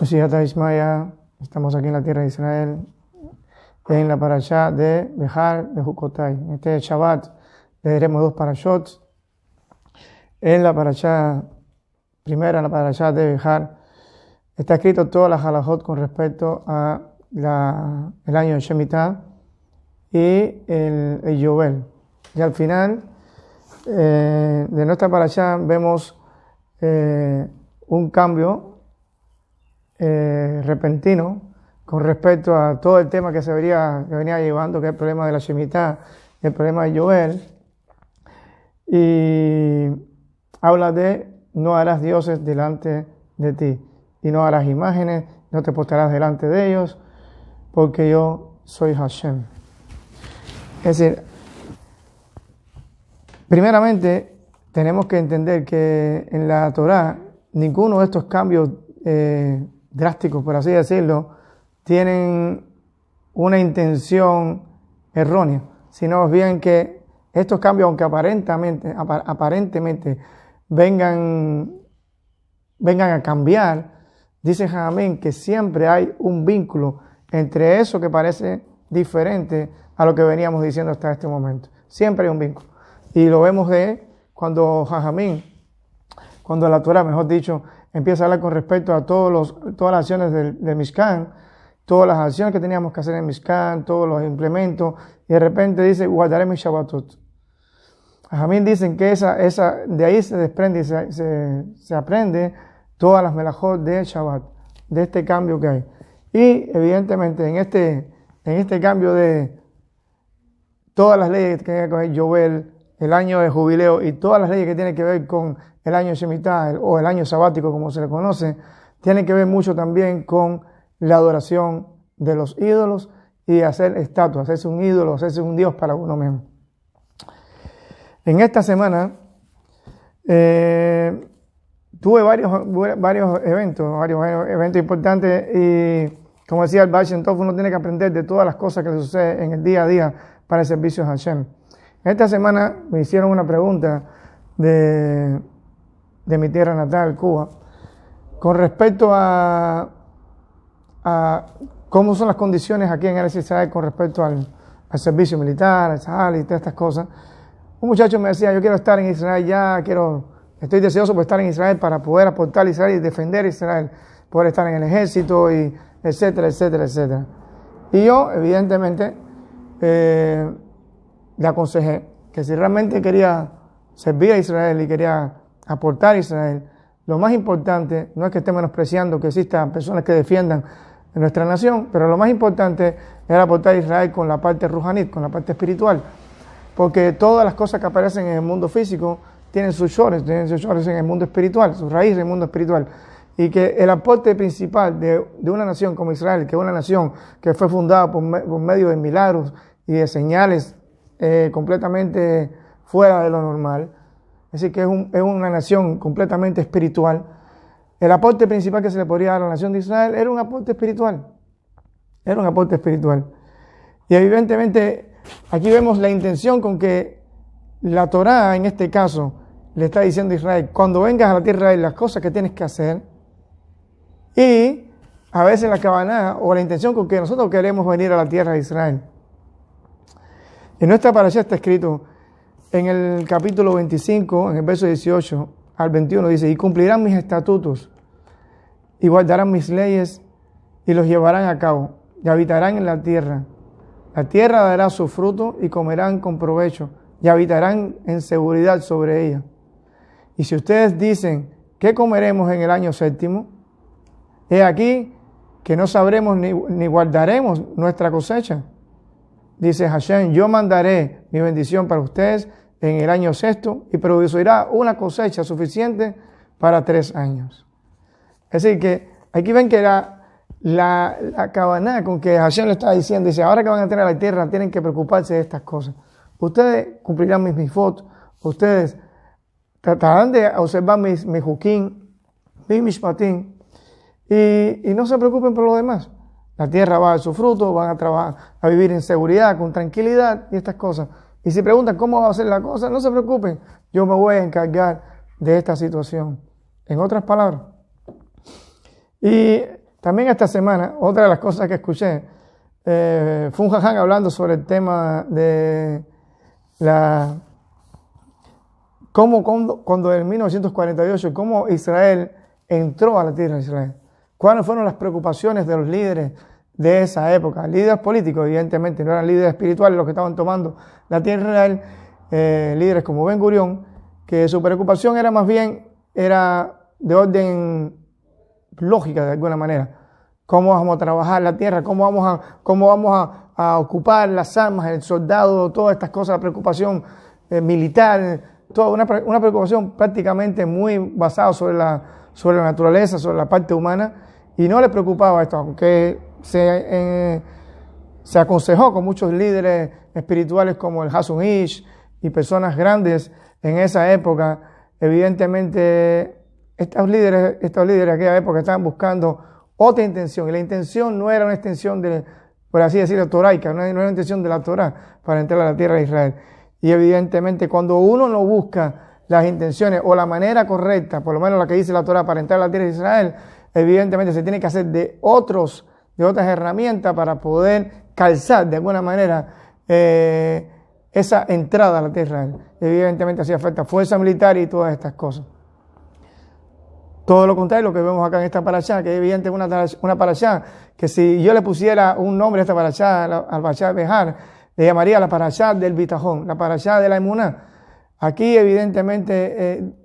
Siyata Ismaya, estamos aquí en la tierra de Israel, en la parashá de Behar Bejukotai. En este Shabbat leeremos dos parashot. En la parashá primera, la parashá de Behar, está escrito todas las halajot con respecto a el año de Shemitah y el Yobel. Y al final de nuestra parashá vemos un cambio repentino con respecto a todo el tema que venía llevando, que es el problema de la Shemitah y el problema de Yobel. Y habla de no harás dioses delante de ti y no harás imágenes, no te postrarás delante de ellos, porque yo soy Hashem. Es decir, primeramente tenemos que entender que en la Torá ninguno de estos cambios drásticos, por así decirlo, tienen una intención errónea, sino bien que estos cambios, aunque aparentemente vengan a cambiar, dice Jamín que siempre hay un vínculo entre eso que parece diferente a lo que veníamos diciendo hasta este momento. Siempre hay un vínculo. Y lo vemos cuando la Torá, mejor dicho, empieza a hablar con respecto a todas las acciones del Mishkan, todas las acciones que teníamos que hacer en el Mishkan, todos los implementos, y de repente dice, guardaré mis Shabbatot. Jamín dicen que de ahí se desprende y se aprende todas las melajot de Shabbat, de este cambio que hay. Y evidentemente en este cambio de todas las leyes que tienen que ver con el Yobel, el año de jubileo y todas las leyes que tienen que ver con el año de Shemitah o el año sabático como se le conoce, tienen que ver mucho también con la adoración de los ídolos y hacer estatuas, hacerse un ídolo, hacerse un dios para uno mismo. En esta semana tuve varios eventos importantes y, como decía el Baal Shem Tov, uno tiene que aprender de todas las cosas que le suceden en el día a día para el servicio a Hashem. Esta semana me hicieron una pregunta de mi tierra natal, Cuba, con respecto a cómo son las condiciones aquí en Eretz Israel con respecto al servicio militar, al Sahal y todas estas cosas. Un muchacho me decía, yo quiero estar en Israel estoy deseoso por estar en Israel para poder aportar a Israel y defender a Israel, poder estar en el ejército, y etcétera, etcétera, etcétera. Y yo, evidentemente, le aconsejé que si realmente quería servir a Israel y quería aportar a Israel, lo más importante no es que esté menospreciando que existan personas que defiendan nuestra nación, pero lo más importante es aportar a Israel con la parte ruhanit, con la parte espiritual, porque todas las cosas que aparecen en el mundo físico tienen sus shores en el mundo espiritual, sus raíces en el mundo espiritual, y que el aporte principal de una nación como Israel, que es una nación que fue fundada por medio de milagros y de señales completamente fuera de lo normal, es decir, que es una nación completamente espiritual. El aporte principal que se le podría dar a la nación de Israel era un aporte espiritual. Y evidentemente aquí vemos la intención con que la Torá, en este caso, le está diciendo a Israel, cuando vengas a la tierra de Israel, las cosas que tienes que hacer, y a veces la Kavaná o la intención con que nosotros queremos venir a la tierra de Israel. En nuestra parashá está escrito en el capítulo 25, en el verso 18 al 21, dice, y cumplirán mis estatutos, y guardarán mis leyes, y los llevarán a cabo, y habitarán en la tierra. La tierra dará su fruto, y comerán con provecho, y habitarán en seguridad sobre ella. Y si ustedes dicen, ¿qué comeremos en el año séptimo? He aquí que no sabremos ni guardaremos nuestra cosecha. Dice Hashem, yo mandaré mi bendición para ustedes en el año sexto y producirá una cosecha suficiente para 3 años. Es decir, que aquí ven que la Kavaná con que Hashem le está diciendo, dice, ahora que van a entrar a la tierra tienen que preocuparse de estas cosas. Ustedes cumplirán mis mifot, ustedes tratarán de observar mis jukim, mis mishpatim, y no se preocupen por lo demás. La tierra va a dar su fruto, van a trabajar, a vivir en seguridad, con tranquilidad y estas cosas. Y si preguntan cómo va a ser la cosa, no se preocupen, yo me voy a encargar de esta situación. En otras palabras. Y También esta semana, otra de las cosas que escuché, fue un jaján hablando sobre el tema de cómo cuando en 1948, cómo Israel entró a la tierra de Israel. ¿Cuáles fueron las preocupaciones de los líderes de esa época? Líderes políticos, evidentemente, no eran líderes espirituales los que estaban tomando la tierra de Israel, líderes como Ben Gurión, que su preocupación era más bien de orden lógica de alguna manera. ¿Cómo vamos a trabajar la tierra? ¿Cómo vamos a ocupar las armas, el soldado, todas estas cosas, la preocupación militar, toda una preocupación prácticamente muy basada sobre la naturaleza, sobre la parte humana, y no le preocupaba esto, aunque se aconsejó con muchos líderes espirituales como el Hasson Ish y personas grandes en esa época. Evidentemente estos líderes de aquella época estaban buscando otra intención, y la intención no era una extensión por así decirlo, toraica, no era una intención de la Torah para entrar a la tierra de Israel. Y evidentemente cuando uno no busca las intenciones o la manera correcta, por lo menos la que dice la Torah para entrar a la tierra de Israel, evidentemente se tiene que hacer de otras herramientas para poder calzar de alguna manera esa entrada a la tierra de Israel. Evidentemente hacía falta fuerza militar y todas estas cosas. Todo lo contrario, lo que vemos acá en esta parashá, que es evidente una parashá, que si yo le pusiera un nombre a esta parashá, al parashá de Behar, le llamaría la parashá del bitajón, la parashá de la emuná. Aquí evidentemente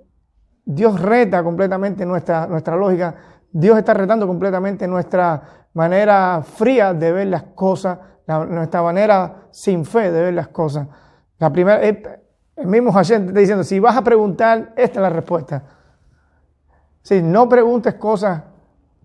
Dios reta completamente nuestra lógica, Dios está retando completamente nuestra manera fría de ver las cosas, nuestra manera sin fe de ver las cosas. La primera, el mismo Hashem te está diciendo, si vas a preguntar, esta es la respuesta. Si no preguntes cosas,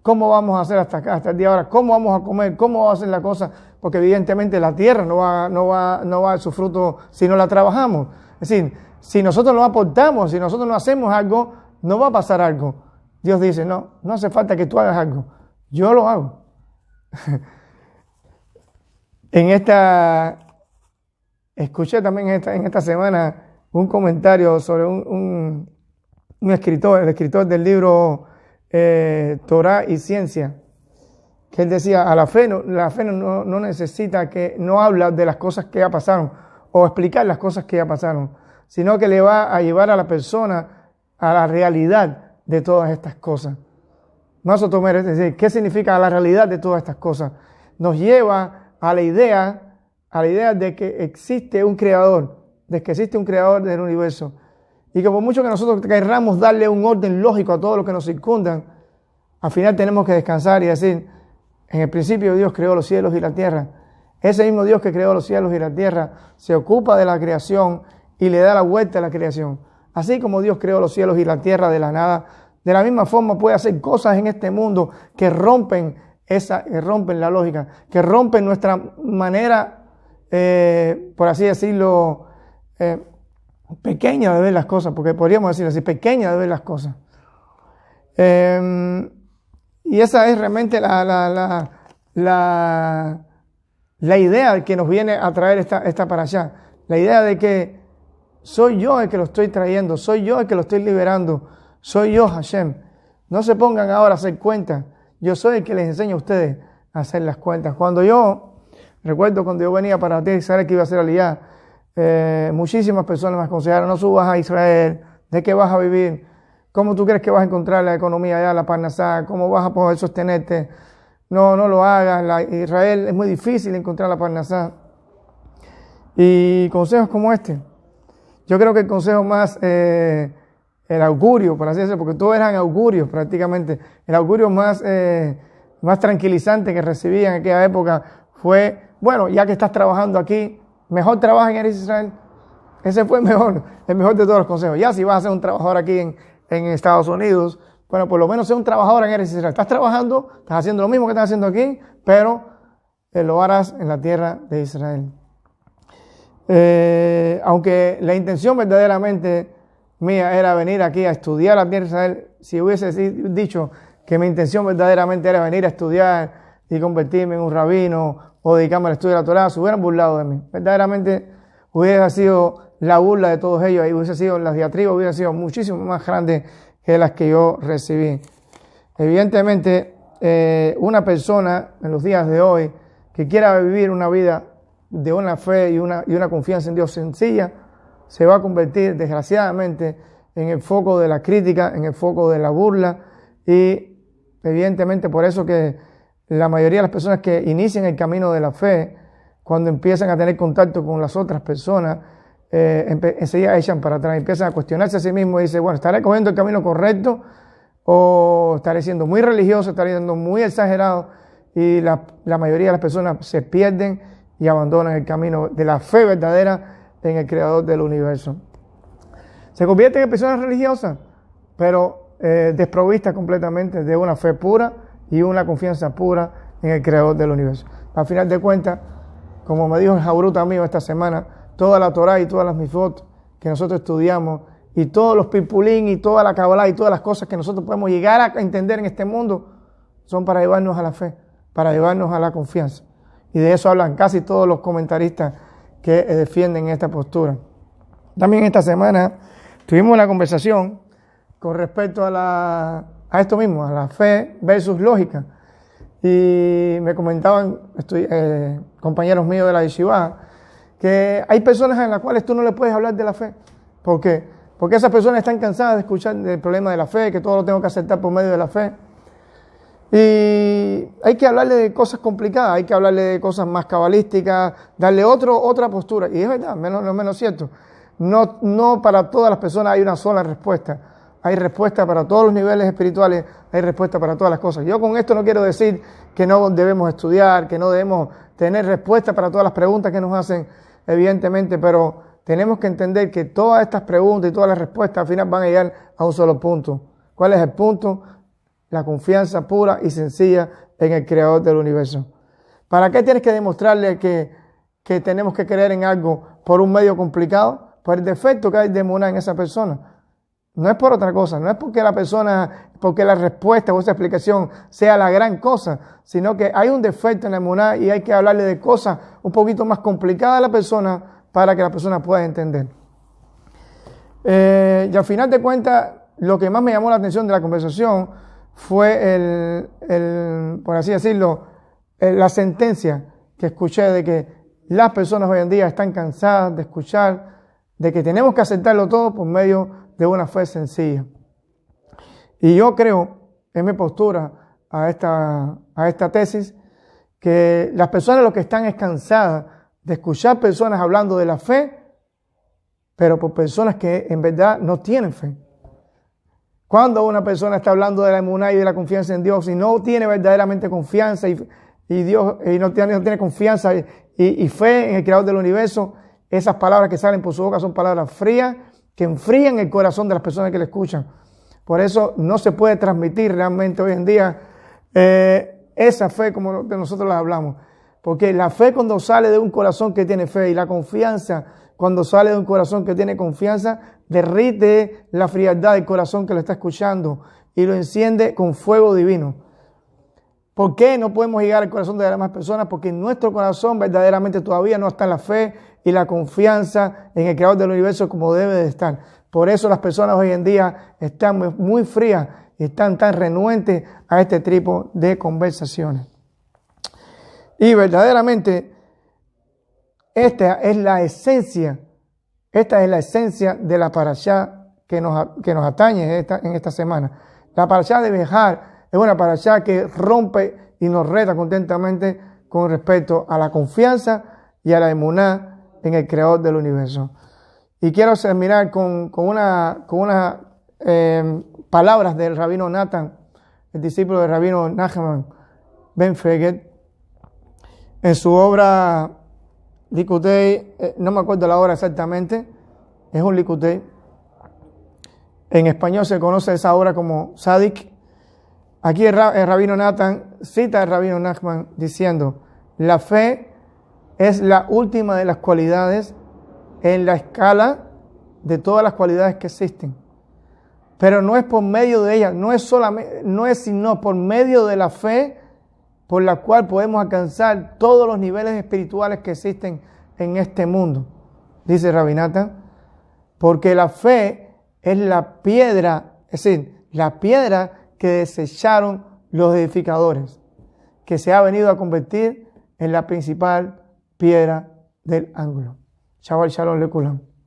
¿cómo vamos a hacer hasta el día de ahora? ¿Cómo vamos a comer? ¿Cómo va a hacer la cosa? Porque evidentemente la tierra no va a dar su fruto si no la trabajamos. Es decir, si nosotros no aportamos, si nosotros no hacemos algo, no va a pasar algo. Dios dice, no hace falta que tú hagas algo. Yo lo hago. Escuché también en esta semana un comentario sobre un escritor, el escritor del libro Torah y Ciencia, que él decía, la fe no necesita no habla de las cosas que ya pasaron o explicar las cosas que ya pasaron, sino que le va a llevar a la persona a la realidad de todas estas cosas. Más o menos, es decir, ¿qué significa la realidad de todas estas cosas? Nos lleva a la idea de que existe un creador, del universo. Y que por mucho que nosotros querramos darle un orden lógico a todo lo que nos circundan, al final tenemos que descansar y decir, en el principio Dios creó los cielos y la tierra. Ese mismo Dios que creó los cielos y la tierra se ocupa de la creación y le da la vuelta a la creación. Así como Dios creó los cielos y la tierra de la nada, de la misma forma puede hacer cosas en este mundo que rompen la lógica, que rompen nuestra manera, por así decirlo, pequeña de ver las cosas, porque podríamos decir así, pequeña de ver las cosas. Y esa es realmente la idea que nos viene a traer esta parashá. La idea de que soy yo el que lo estoy trayendo, soy yo el que lo estoy liberando, soy yo Hashem. No se pongan ahora a hacer cuentas, yo soy el que les enseña a ustedes a hacer las cuentas. Recuerdo cuando yo venía para ti, sabes que iba a hacer aliyá, muchísimas personas me aconsejaron, no subas a Israel, ¿de qué vas a vivir? ¿Cómo tú crees que vas a encontrar la economía allá, la parnasá? ¿Cómo vas a poder sostenerte? No lo hagas, Israel es muy difícil encontrar la parnasá. Y consejos como este, yo creo que el consejo más, el augurio, por así decirlo, porque todos eran augurios prácticamente, el augurio más tranquilizante que recibí en aquella época fue, bueno, ya que estás trabajando aquí, mejor trabaja en Eretz Israel. Ese fue el mejor de todos los consejos. Ya si vas a ser un trabajador aquí en Estados Unidos, bueno, por lo menos ser un trabajador en Eretz Israel. Estás trabajando, estás haciendo lo mismo que estás haciendo aquí, pero lo harás en la tierra de Israel. Aunque la intención verdaderamente mía era venir aquí a estudiar la tierra de Israel, si hubiese dicho que mi intención verdaderamente era venir a estudiar y convertirme en un rabino o dedicarme al estudio de la Torah, se hubieran burlado de mí. Verdaderamente hubiera sido la burla de todos ellos, y hubiese sido, las diatribas hubieran sido muchísimo más grandes que las que yo recibí. Evidentemente, una persona en los días de hoy que quiera vivir una vida de una fe y una confianza en Dios sencilla, se va a convertir desgraciadamente en el foco de la crítica, en el foco de la burla, y evidentemente por eso que la mayoría de las personas que inician el camino de la fe, cuando empiezan a tener contacto con las otras personas, enseguida echan para atrás, empiezan a cuestionarse a sí mismos y dicen, bueno, ¿estaré cogiendo el camino correcto o estaré siendo muy religioso, estaré siendo muy exagerado? Y la mayoría de las personas se pierden y abandonan el camino de la fe verdadera en el Creador del universo. Se convierten en personas religiosas, pero desprovistas completamente de una fe pura y una confianza pura en el Creador del universo. Al final de cuentas, como me dijo el Jabruta mío esta semana, toda la Torah y todas las Mifot que nosotros estudiamos, y todos los pipulín y toda la Kabbalah y todas las cosas que nosotros podemos llegar a entender en este mundo, son para llevarnos a la fe, para llevarnos a la confianza. Y de eso hablan casi todos los comentaristas que defienden esta postura. También esta semana tuvimos una conversación con respecto a esto mismo, a la fe versus lógica. Y me comentaban compañeros míos de la yeshiva que hay personas en las cuales tú no le puedes hablar de la fe. ¿Por qué? Porque esas personas están cansadas de escuchar del problema de la fe, que todo lo tengo que aceptar por medio de la fe. Y hay que hablarle de cosas complicadas, hay que hablarle de cosas más cabalísticas, darle otra postura. Y es verdad, no menos cierto. No para todas las personas hay una sola respuesta. Hay respuesta para todos los niveles espirituales, hay respuesta para todas las cosas. Yo con esto no quiero decir que no debemos estudiar, que no debemos tener respuesta para todas las preguntas que nos hacen, evidentemente, pero tenemos que entender que todas estas preguntas y todas las respuestas al final van a llegar a un solo punto. ¿Cuál es el punto? La confianza pura y sencilla en el Creador del universo. ¿Para qué tienes que demostrarle que tenemos que creer en algo por un medio complicado? Por el defecto que hay de emuná en esa persona. No es por otra cosa, no es porque la respuesta o esa explicación sea la gran cosa, sino que hay un defecto en la emuná y hay que hablarle de cosas un poquito más complicadas a la persona para que la persona pueda entender. Y al final de cuentas, lo que más me llamó la atención de la conversación fue por así decirlo, la sentencia que escuché de que las personas hoy en día están cansadas de escuchar de que tenemos que aceptarlo todo por medio de una fe sencilla. Y yo creo, en mi postura a esta tesis, que las personas lo que están es cansadas de escuchar personas hablando de la fe, pero por personas que en verdad no tienen fe. Cuando una persona está hablando de la emuná y de la confianza en Dios y no tiene verdaderamente confianza y no tiene confianza y fe en el Creador del universo, esas palabras que salen por su boca son palabras frías que enfrían el corazón de las personas que le escuchan. Por eso no se puede transmitir realmente hoy en día esa fe como nosotros la hablamos. Porque la fe cuando sale de un corazón que tiene fe y la confianza cuando sale de un corazón que tiene confianza, derrite la frialdad del corazón que lo está escuchando y lo enciende con fuego divino. ¿Por qué no podemos llegar al corazón de las demás personas? Porque en nuestro corazón verdaderamente todavía no está la fe y la confianza en el Creador del universo como debe de estar. Por eso las personas hoy en día están muy frías y están tan renuentes a este tipo de conversaciones. Y verdaderamente esta es la esencia de la parashá que nos atañe en esta semana. La parashá de Behar es una parashá que rompe y nos reta constantemente con respecto a la confianza y a la emuná en el Creador del universo. Y quiero terminar con unas palabras del rabino Natan, el discípulo del rabino Nachman Ben Feged, en su obra Likutei, no me acuerdo la obra exactamente, es un Likutei. En español se conoce esa obra como Sadik. Aquí el rabino Natan cita al rabino Nachman diciendo: la fe es la última de las cualidades en la escala de todas las cualidades que existen. Pero no es por medio de ella, no es sino por medio de la fe por la cual podemos alcanzar todos los niveles espirituales que existen en este mundo. Dice Rabbi Natan, porque la fe es la piedra, es decir, la piedra que desecharon los edificadores, que se ha venido a convertir en la principal piedra del ángulo. Shabbat Shalom Lekulam.